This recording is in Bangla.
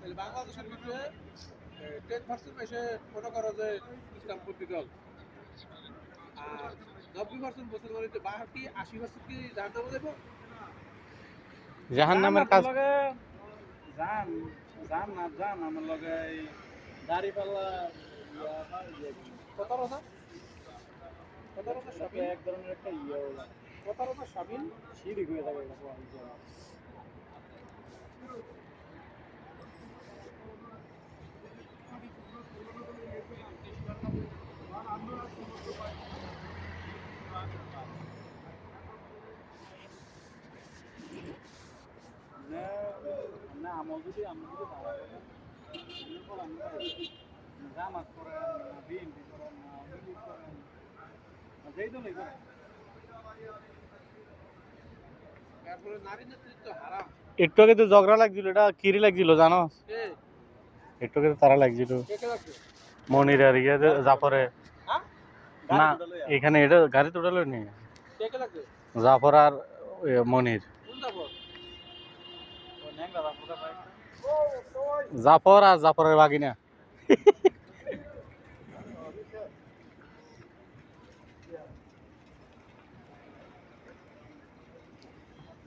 তাহলে বাংলাদেশের ভিতরে 10% এসে মনে করো যে ইসলামপন্থী দল আর 90% মুসলমান হইতে বাকি 80% কি জাহান্নামে যাবো? জাহান্নামের কাজ জান জান না জান আমার লগে এই দাড়িপাল্লা প্রতারণা শামিল এক ধরনের একটা প্রতারণা শামিল শিরিক হয়ে থাকে না আমল যদি জামাত করেন না বিএনপি করেন না মিলিক করেন যেই দলই করেন তারপরে নারী নেতৃত্ব হারাম। একটু আগে তো ঝগড়া লাগছিল, এটা কিরি লাগছিল জানো? কে একটু আগে তো তারা লাগছিল কে কে লাগছে? মনির আর ইয়ে জাফরে। হ্যাঁ না এখানে এটা গাড়ি তোড়ালো নি, কে কে লাগছে? জাফর আর মনির। কোন যাবো? ও ন্যাংরা জাফর ও ওই জাফর আর জাফরের বাগিনা।